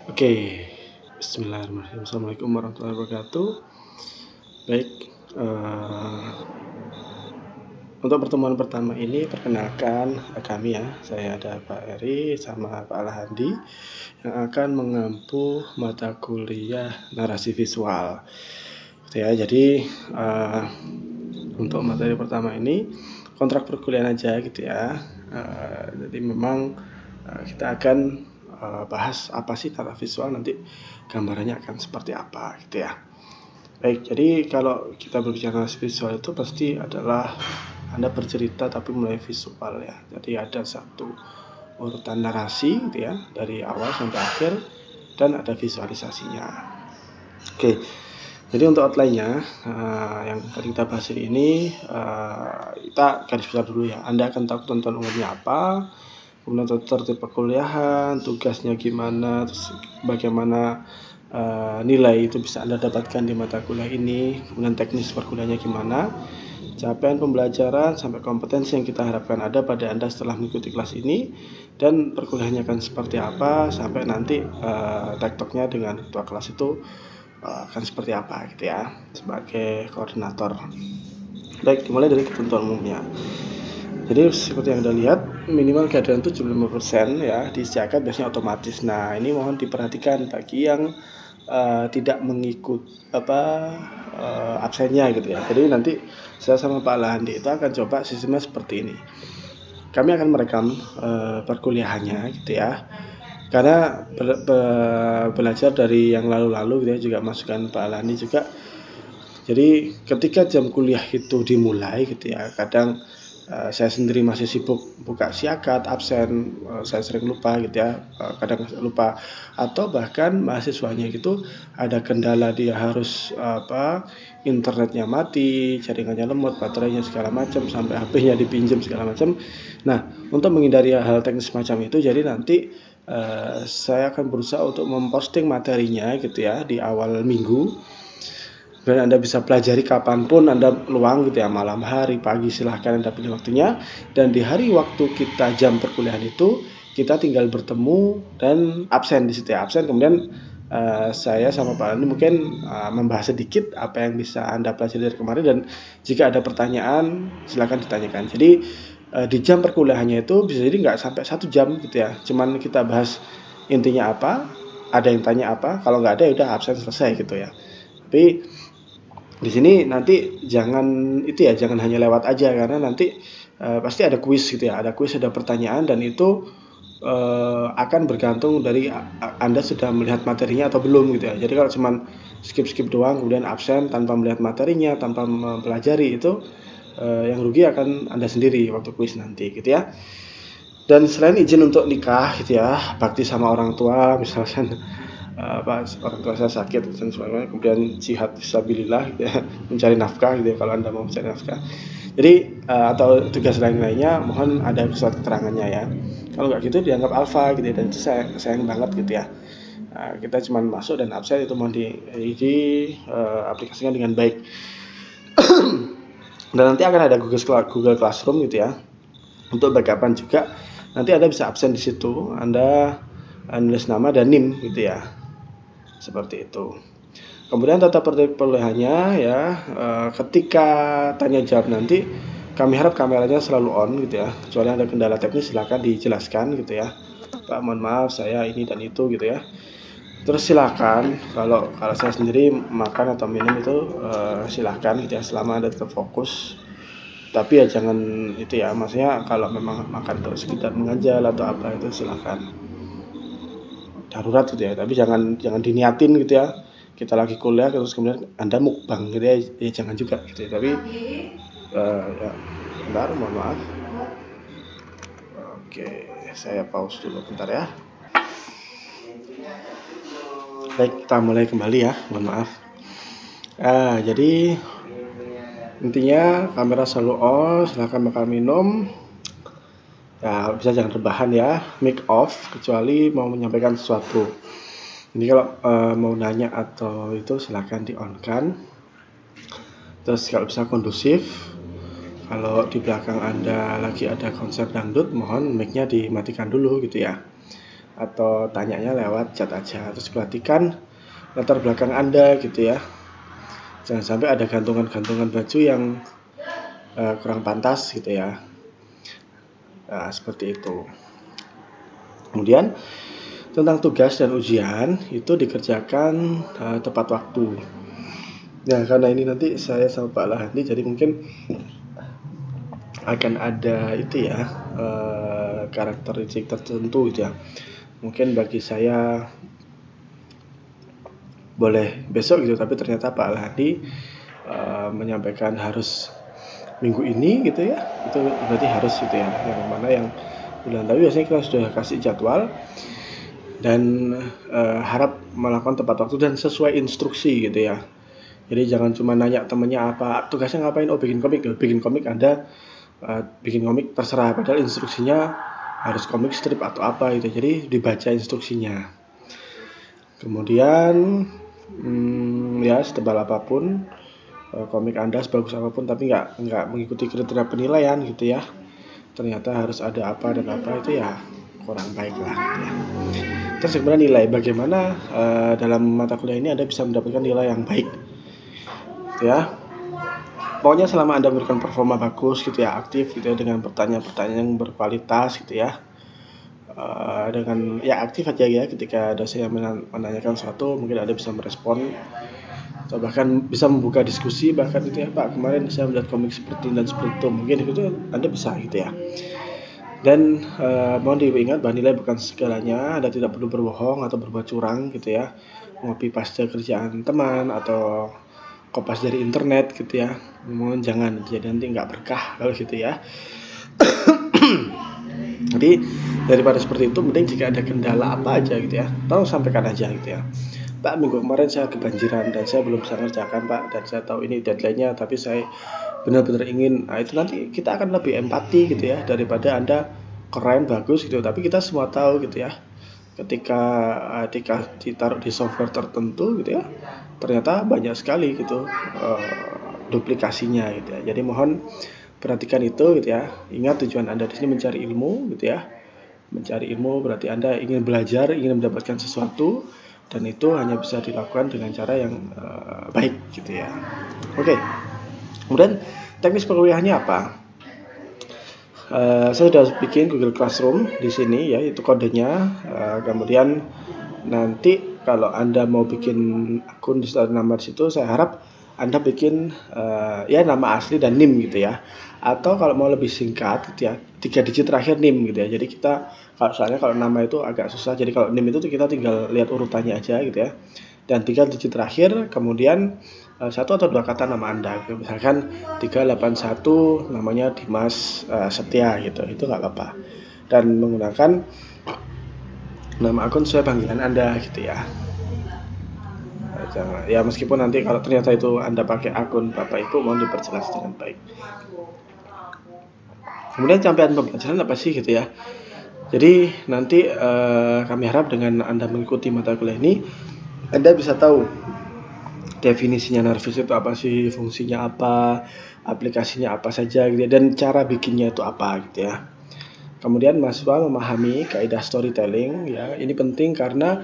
Oke, Bismillahirrahmanirrahim. Assalamualaikum warahmatullahi wabarakatuh. Baik, untuk pertemuan pertama ini perkenalkan kami ya. Saya ada Pak Eri sama Pak Alhandi yang akan mengampu mata kuliah narasi visual. Gitu ya. Jadi untuk materi pertama ini kontrak perkuliahan aja gitu ya. Jadi memang kita akan bahas apa sih tata visual, nanti gambarannya akan seperti apa gitu ya. Baik, jadi kalau kita berbicara visual itu pasti adalah Anda bercerita tapi mulai visual ya. Jadi ada satu urutan narasi gitu ya, dari awal sampai akhir, dan ada visualisasinya. Oke, jadi untuk outline-nya yang tadi kita bahas ini, kita garis besar dulu ya. Anda akan tahu ketentuan umumnya apa, kemudian tertib perkuliahan, tugasnya gimana, terus bagaimana nilai itu bisa Anda dapatkan di mata kuliah ini, kemudian teknis perkuliahannya gimana, capaian pembelajaran sampai kompetensi yang kita harapkan ada pada Anda setelah mengikuti kelas ini, dan perkuliahannya akan seperti apa sampai nanti tektoknya dengan ketua kelas itu akan seperti apa gitu ya, sebagai koordinator. Baik, dimulai dari ketentuan umumnya. Jadi seperti yang Anda lihat, minimal kehadiran 75% ya disediakan biasanya otomatis. Nah, ini mohon diperhatikan bagi yang tidak mengikut absennya gitu ya. Jadi nanti saya sama Pak Lahandi itu akan coba sistemnya seperti ini. Kami akan merekam perkuliahannya gitu ya. Karena belajar dari yang lalu-lalu gitu ya, juga masukan Pak Lahandi juga. Jadi ketika jam kuliah itu dimulai gitu ya, kadang saya sendiri masih sibuk buka siakat, absen, saya sering lupa gitu ya, kadang lupa, atau bahkan mahasiswanya gitu ada kendala, dia harus internetnya mati, jaringannya lemot, baterainya segala macam, sampai HP-nya dipinjam segala macam. Nah, untuk menghindari hal teknis semacam itu, jadi nanti saya akan berusaha untuk memposting materinya gitu ya di awal minggu. Dan Anda bisa pelajari kapanpun Anda luang gitu ya, malam hari, pagi, silahkan Anda pilih waktunya. Dan di hari waktu kita jam perkuliahan itu, kita tinggal bertemu dan absen di situ ya, absen. Kemudian saya sama Pak Andi mungkin membahas sedikit apa yang bisa Anda pelajari dari kemarin, dan jika ada pertanyaan silahkan ditanyakan. Jadi di jam perkuliahannya itu bisa jadi nggak sampai 1 jam gitu ya, cuman kita bahas intinya apa, ada yang tanya apa, kalau nggak ada ya udah absen, selesai gitu ya. Tapi di sini nanti jangan hanya lewat aja, karena nanti pasti ada kuis gitu ya, ada kuis, ada pertanyaan, dan itu akan bergantung dari Anda sudah melihat materinya atau belum gitu ya. Jadi kalau cuman skip doang kemudian absen tanpa melihat materinya, tanpa mempelajari, itu yang rugi akan Anda sendiri waktu kuis nanti gitu ya. Dan selain izin untuk nikah gitu ya, bakti sama orang tua misalkan, orang tua saya sakit dan sebagainya, kemudian jihad fisabilillah gitu ya, mencari nafkah gitu ya, kalau Anda mau mencari nafkah. Jadi atau tugas lain-lainnya mohon ada surat keterangannya ya. Kalau nggak gitu dianggap alfa gitu ya, dan itu sayang banget gitu ya. Kita cuma masuk dan absen, itu mohon di aplikasikan dengan baik. Dan nanti akan ada Google Classroom gitu ya, untuk backupan juga. Nanti Anda bisa absen di situ, Anda nulis nama dan NIM gitu ya, seperti itu. Kemudian tata perkuliahannya ya, ketika tanya jawab nanti kami harap kameranya selalu on gitu ya, kecuali ada kendala teknis silakan dijelaskan gitu ya, Pak mohon maaf saya ini dan itu gitu ya. Terus silakan kalau saya sendiri makan atau minum itu silakan gitu ya, selama Anda tetap fokus. Tapi ya jangan itu ya, maksudnya kalau memang makan untuk sekitar mengajar atau apa itu silakan, darurat gitu ya, tapi jangan diniatin gitu ya, kita lagi kuliah terus kemudian Anda mukbang gitu ya, jangan juga gitu ya. Tapi ya bentar, mohon maaf. Oke, saya pause dulu bentar ya. Baik, kita mulai kembali ya, mohon maaf. Jadi intinya kamera selalu on, silakan makan minum ya, bisa jangan rebahan ya, mic off kecuali mau menyampaikan sesuatu. Ini kalau mau nanya atau itu silakan di on kan. Terus kalau bisa kondusif, kalau di belakang Anda lagi ada konser dangdut, mohon mic-nya dimatikan dulu gitu ya. atau tanyanya lewat chat aja. Terus perhatikan latar belakang Anda gitu ya. Jangan sampai ada gantungan-gantungan baju yang kurang pantas gitu ya. Nah, seperti itu. Kemudian tentang tugas dan ujian itu dikerjakan tepat waktu. Nah, karena ini nanti saya sama Pak Lahandi, jadi mungkin akan ada itu ya, karakteristik tertentu gitu ya. Mungkin bagi saya boleh besok gitu, tapi ternyata Pak Lahandi menyampaikan harus minggu ini gitu ya, itu berarti harus gitu ya. Yang mana yang bulan tapi biasanya kita sudah kasih jadwal dan harap melakukan tepat waktu dan sesuai instruksi gitu ya. Jadi jangan cuma nanya temennya apa tugasnya ngapain, oh bikin komik Anda bikin komik terserah, padahal instruksinya harus komik strip atau apa gitu. Jadi dibaca instruksinya. Kemudian ya setebal apapun komik Anda, sebagus apapun, tapi nggak mengikuti kriteria penilaian gitu ya, ternyata harus ada apa dan apa, itu ya kurang baik lah gitu ya. Terus kemudian nilai, bagaimana dalam mata kuliah ini Anda bisa mendapatkan nilai yang baik gitu ya. Pokoknya selama Anda memberikan performa bagus gitu ya, aktif gitu ya, dengan pertanyaan-pertanyaan yang berkualitas gitu ya, dengan ya aktif aja ya, ketika dosen menanyakan sesuatu mungkin Anda bisa merespon atau bahkan bisa membuka diskusi, bahkan itu ya, Pak kemarin saya melihat komik seperti dan seperti itu, mungkin itu Anda bisa gitu ya. Dan mohon diingat bahwa nilai bukan segalanya. Anda tidak perlu berbohong atau berbuat curang gitu ya, ngopi paste kerjaan teman atau kopas dari internet gitu ya, mohon jangan, jadi nanti nggak berkah kalau gitu ya. Jadi daripada seperti itu, mending jika ada kendala apa aja gitu ya, tolong sampaikan aja gitu ya. Pak, minggu kemarin saya kebanjiran dan saya belum bisa ngerjakan Pak, dan saya tahu ini deadline-nya, tapi saya benar-benar ingin. Nah, itu nanti kita akan lebih empati gitu ya, daripada Anda keren bagus gitu, tapi kita semua tahu gitu ya, ketika ditaruh di software tertentu gitu ya, ternyata banyak sekali gitu duplikasinya gitu ya. Jadi mohon perhatikan itu gitu ya. Ingat tujuan Anda di sini mencari ilmu gitu ya. Mencari ilmu berarti Anda ingin belajar, ingin mendapatkan sesuatu, dan itu hanya bisa dilakukan dengan cara yang baik gitu ya. Oke. Kemudian teknis perkuliahannya apa? Saya sudah bikin Google Classroom di sini ya, itu kodenya. Kemudian nanti kalau Anda mau bikin akun di nama di situ, saya harap Anda bikin ya nama asli dan NIM gitu ya. Atau kalau mau lebih singkat gitu ya, 3 digit terakhir NIM gitu ya. Jadi kita soalnya kalau nama itu agak susah, jadi kalau NIM itu kita tinggal lihat urutannya aja gitu ya. Dan 3 digit terakhir, kemudian 1 atau 2 kata nama Anda. Misalkan 381 namanya Dimas Setia gitu, itu nggak apa-apa. Dan menggunakan nama akun sesuai panggilan Anda gitu ya. Ya meskipun nanti kalau ternyata itu Anda pakai akun Bapak Ibu, mohon diperjelas dengan baik. Kemudian capaian pembelajaran apa sih gitu ya. Jadi nanti kami harap dengan Anda mengikuti mata kuliah ini, Anda bisa tahu definisinya Narvis itu apa sih, fungsinya apa, aplikasinya apa saja gitu ya, dan cara bikinnya itu apa gitu ya. Kemudian mahasiswa memahami kaidah storytelling ya. Ini penting karena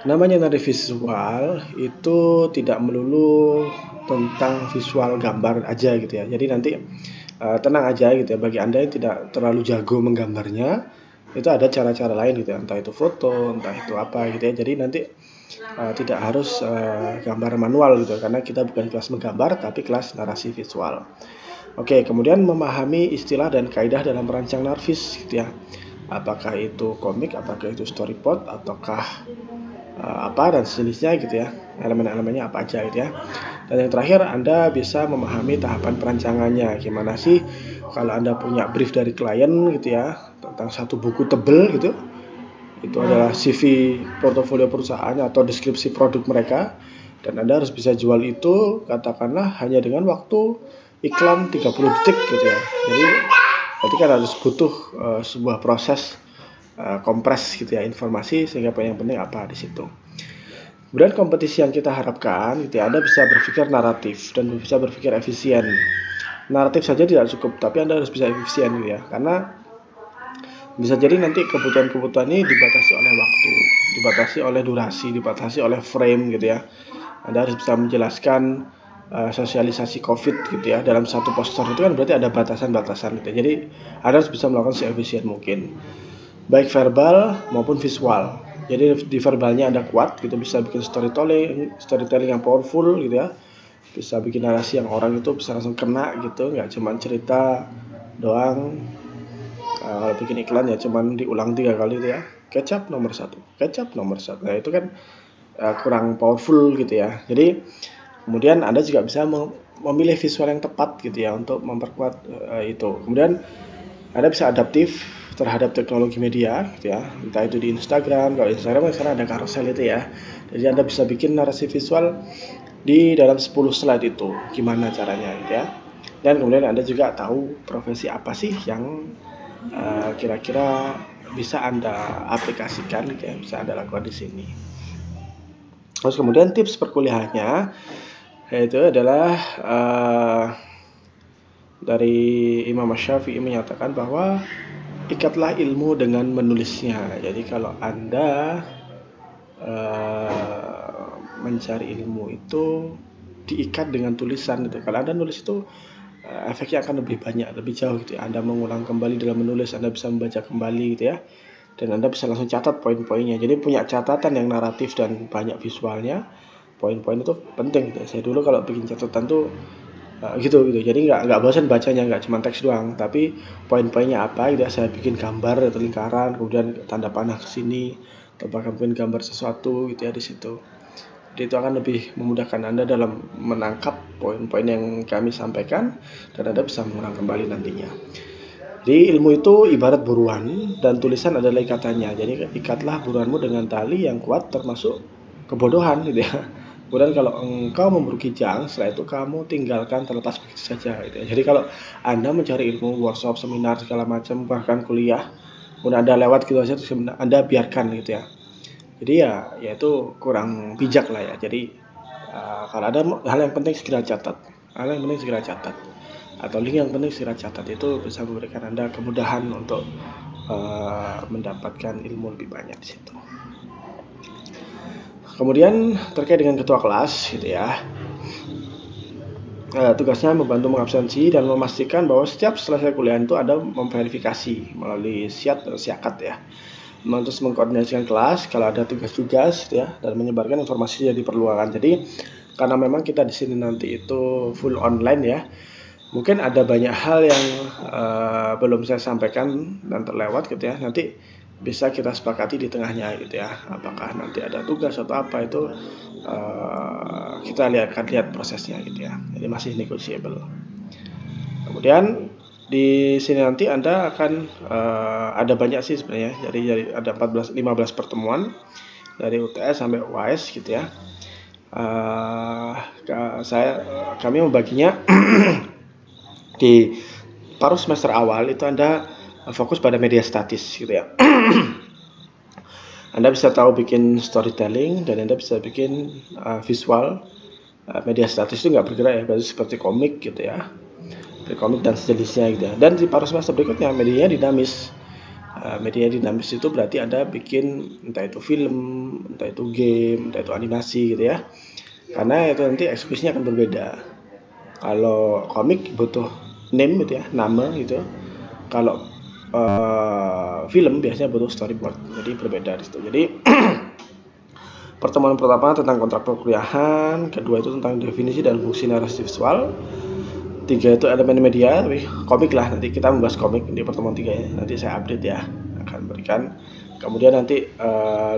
namanya nari visual itu tidak melulu tentang visual gambar aja gitu ya. Jadi nanti tenang aja gitu ya, bagi Anda yang tidak terlalu jago menggambarnya, itu ada cara-cara lain gitu ya, entah itu foto, entah itu apa gitu ya. Jadi nanti tidak harus gambar manual gitu, karena kita bukan kelas menggambar tapi kelas narasi visual. Oke, kemudian memahami istilah dan kaidah dalam merancang Narvis gitu ya. Apakah itu komik, apakah itu storyboard, ataukah apa dan sejenisnya gitu ya. Elemen-elemennya apa aja gitu ya. Dan yang terakhir, Anda bisa memahami tahapan perancangannya. Gimana sih kalau Anda punya brief dari klien gitu ya, tentang satu buku tebel gitu. Itu adalah CV portofolio perusahaan atau deskripsi produk mereka, dan Anda harus bisa jual itu katakanlah hanya dengan waktu iklan 30 detik gitu ya. Jadi berarti kan harus butuh sebuah proses kompres gitu ya informasi, sehingga yang penting apa di situ. Kemudian kompetisi yang kita harapkan gitu ya, Anda bisa berpikir naratif dan bisa berpikir efisien. Naratif saja tidak cukup, tapi Anda harus bisa efisien gitu ya, karena Bisa jadi nanti kebutuhan-kebutuhan ini dibatasi oleh waktu, dibatasi oleh durasi, dibatasi oleh frame gitu ya. Anda harus bisa menjelaskan sosialisasi COVID gitu ya dalam satu poster, itu kan berarti ada batasan-batasan gitu. Jadi Anda harus bisa melakukan seefisien mungkin, baik verbal maupun visual. Jadi di verbalnya Anda kuat gitu, bisa bikin storytelling yang powerful gitu ya, bisa bikin narasi yang orang itu bisa langsung kena gitu, nggak cuma cerita doang. Kalau bikin iklan ya cuman diulang 3 kali itu ya, kecap nomor 1, kecap nomor 1. Nah itu kan kurang powerful gitu ya. Jadi kemudian Anda juga bisa memilih visual yang tepat gitu ya untuk memperkuat itu. Kemudian Anda bisa adaptif terhadap teknologi media gitu ya, entah itu di Instagram. Kalau Instagram sekarang ada carousel itu ya, jadi Anda bisa bikin narasi visual di dalam 10 slide itu gimana caranya gitu ya. Dan kemudian Anda juga tahu profesi apa sih yang kira-kira bisa Anda aplikasikan gitu ya, bisa Anda lakukan di sini. Terus kemudian tips perkuliahannya yaitu adalah dari Imam Syafi'i menyatakan bahwa ikatlah ilmu dengan menulisnya. Jadi kalau Anda mencari ilmu itu diikat dengan tulisan gitu. Kalau Anda nulis itu efeknya akan lebih banyak, lebih jauh gitu ya. Anda mengulang kembali dalam menulis, Anda bisa membaca kembali gitu ya, dan Anda bisa langsung catat poin-poinnya. Jadi punya catatan yang naratif dan banyak visualnya. Poin-poin itu penting gitu. Saya dulu kalau bikin catatan tuh gitu. Jadi nggak bosan bacanya, nggak cuma teks doang, tapi poin-poinnya apa gitu ya. Saya bikin gambar atau lingkaran, kemudian tanda panah ke sini, atau bahkan bikin gambar sesuatu gitu ya di situ. Jadi itu akan lebih memudahkan Anda dalam menangkap poin-poin yang kami sampaikan, dan Anda bisa mengulang kembali nantinya. Jadi ilmu itu ibarat buruan dan tulisan adalah ikatannya. Jadi ikatlah buruanmu dengan tali yang kuat termasuk kebodohan gitu ya. Kemudian kalau engkau memburu kijang, setelah itu kamu tinggalkan terlepas begitu saja gitu ya. Jadi kalau Anda mencari ilmu, workshop, seminar segala macam, bahkan kuliah, kemudian Anda lewat gitu saja, Anda biarkan gitu ya. Jadi ya itu kurang bijak lah ya. Jadi kalau ada hal yang penting segera catat, atau link yang penting segera catat. Itu bisa memberikan Anda kemudahan untuk mendapatkan ilmu lebih banyak di situ. Kemudian terkait dengan ketua kelas gitu ya, tugasnya membantu mengabsensi dan memastikan bahwa setiap selesai kuliah itu ada memverifikasi melalui SIAT dan SIAKAT ya. Terus mengkoordinasikan kelas kalau ada tugas-tugas ya, dan menyebarkan informasi yang diperlukan. Jadi karena memang kita di sini nanti itu full online ya, mungkin ada banyak hal yang belum saya sampaikan dan terlewat gitu ya. Nanti bisa kita sepakati di tengahnya gitu ya. Apakah nanti ada tugas atau apa itu kita akan lihat prosesnya gitu ya. Jadi masih negotiable. Kemudian di sini nanti Anda akan ada banyak sih sebenarnya. Jadi ada 15 pertemuan dari UTS sampai UAS gitu ya. Kami membaginya di paruh semester awal itu Anda fokus pada media statis gitu ya. Anda bisa tahu bikin storytelling dan Anda bisa bikin visual. Media statis itu nggak bergerak ya, berarti seperti komik gitu ya, komik dan sejenisnya gitu ya. Dan di paruh semester berikutnya medianya dinamis. Media dinamis itu berarti Anda bikin entah itu film, entah itu game, entah itu animasi gitu ya. Karena itu nanti eksekusinya akan berbeda. Kalau komik butuh name gitu ya, nama gitu. Kalau film biasanya butuh storyboard, jadi berbeda di situ. Jadi pertemuan pertama tentang kontrak perkuliahan, kedua itu tentang definisi dan fungsi narasi visual, 3 itu elemen media, komik lah, nanti kita membahas komik di pertemuan 3 ya, nanti saya update ya, akan berikan. Kemudian nanti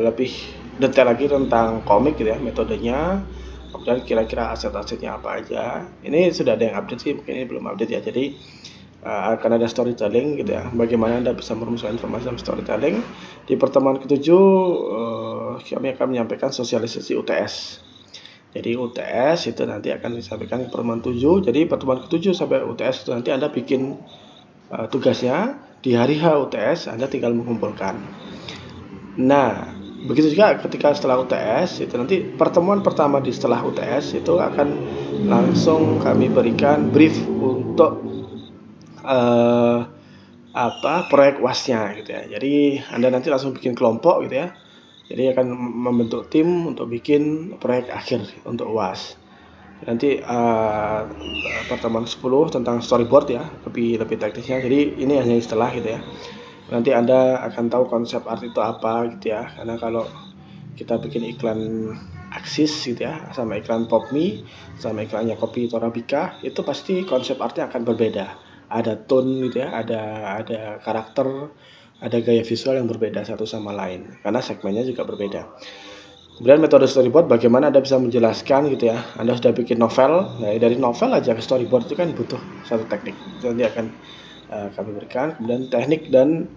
lebih detail lagi tentang komik gitu ya, metodenya, kemudian kira-kira aset-asetnya apa aja. Ini sudah ada yang update sih, mungkin ini belum update ya. Jadi akan ada storytelling gitu ya, bagaimana Anda bisa merumuskan informasi dalam storytelling. Di pertemuan ke-7 kami akan menyampaikan sosialisasi UTS. Jadi UTS itu nanti akan disampaikan di pertemuan 7. Jadi pertemuan ke-7 sampai UTS itu nanti Anda bikin tugasnya di hari H UTS, Anda tinggal mengumpulkan. Nah, begitu juga ketika setelah UTS itu nanti pertemuan pertama di setelah UTS itu akan langsung kami berikan brief untuk proyek UAS-nya gitu ya. Jadi Anda nanti langsung bikin kelompok gitu ya. Jadi akan membentuk tim untuk bikin proyek akhir untuk UAS. Nanti pertemuan 10 tentang storyboard ya, lebih teknisnya. Jadi ini hanya istilah gitu ya. Nanti Anda akan tahu konsep art itu apa gitu ya. Karena kalau kita bikin iklan Axis gitu ya, sama iklan PopMe, sama iklannya Kopi Torabika, itu pasti konsep artnya akan berbeda. Ada tone gitu ya, ada karakter, ada gaya visual yang berbeda satu sama lain, karena segmennya juga berbeda. Kemudian metode storyboard, bagaimana Anda bisa menjelaskan gitu ya. Anda sudah bikin novel, nah dari novel aja ke storyboard itu kan butuh satu teknik. Itu nanti akan kami berikan. Kemudian teknik dan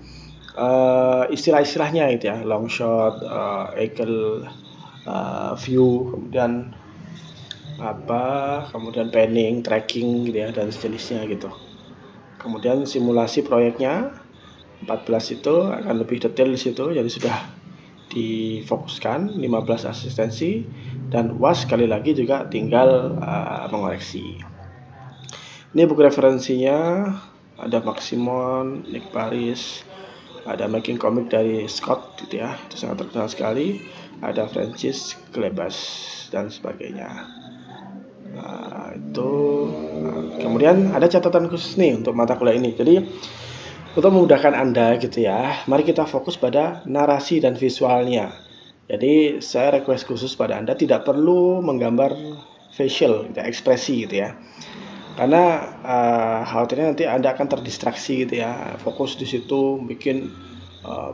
istilah-istilahnya gitu ya, long shot, angle, view, kemudian panning, tracking gitu ya, dan sejenisnya gitu. Kemudian simulasi proyeknya 14 itu akan lebih detail di situ, jadi sudah difokuskan 15 asistensi, dan UAS sekali lagi juga tinggal mengoreksi. Ini buku referensinya, ada Maximon, Nick Paris, ada Making Comic dari Scott gitu ya, itu sangat terkenal sekali, ada Francis Glebas dan sebagainya. Kemudian ada catatan khusus nih untuk mata kuliah ini. Jadi untuk memudahkan Anda gitu ya, mari kita fokus pada narasi dan visualnya. Jadi saya request khusus pada Anda tidak perlu menggambar facial, gitu, ekspresi gitu ya. Karena khawatirnya nanti Anda akan terdistraksi gitu ya. Fokus di situ bikin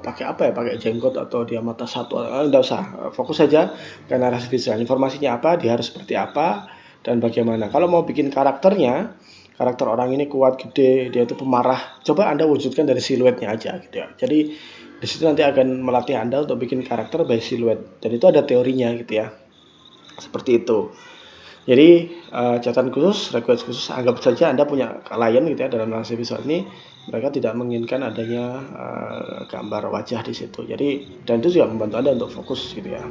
pakai apa ya? Pakai jenggot atau dia mata satu, enggak usah. Fokus saja ke narasi visual. Informasinya apa, dia harus seperti apa dan bagaimana. Kalau mau bikin karakternya, karakter orang ini kuat, gede, dia itu pemarah, coba Anda wujudkan dari siluetnya aja gitu ya. Jadi di situ nanti akan melatih Anda untuk bikin karakter by siluet, dan itu ada teorinya gitu ya. Seperti itu. Jadi catatan khusus, request khusus, anggap saja Anda punya klien gitu ya, dalam narasi visual ini mereka tidak menginginkan adanya gambar wajah di situ. Jadi dan itu juga membantu Anda untuk fokus gitu ya.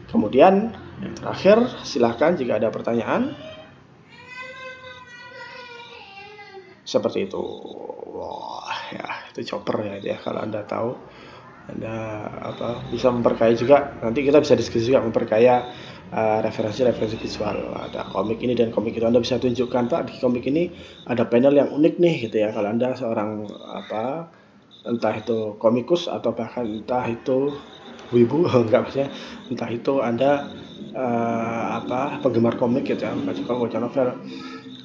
Kemudian yang terakhir, silahkan jika ada pertanyaan. Seperti itu. Wah, ya itu chopper ya, kalau Anda tahu, Anda bisa memperkaya juga. Nanti kita bisa diskusi juga memperkaya referensi visual. Ada komik ini dan komik itu, Anda bisa tunjukkan, Pak, di komik ini ada panel yang unik nih gitu ya. Kalau Anda seorang entah itu komikus atau bahkan entah itu wibu, enggak, maksudnya entah itu Anda penggemar komik gitu ya, baca novel,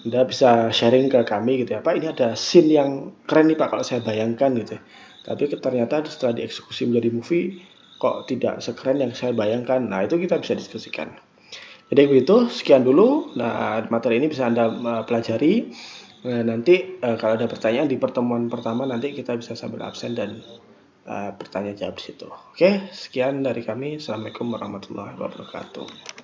Anda bisa sharing ke kami gitu ya, Pak, ini ada scene yang keren nih Pak, kalau saya bayangkan gitu ya. Tapi ternyata setelah dieksekusi menjadi movie kok tidak sekeren yang saya bayangkan. Nah, itu kita bisa diskusikan. Jadi begitu, sekian dulu. Nah, materi ini bisa Anda pelajari. Nanti kalau ada pertanyaan di pertemuan pertama, nanti kita bisa sambil absen dan bertanya jawab di situ. Oke, sekian dari kami. Assalamualaikum warahmatullahi wabarakatuh.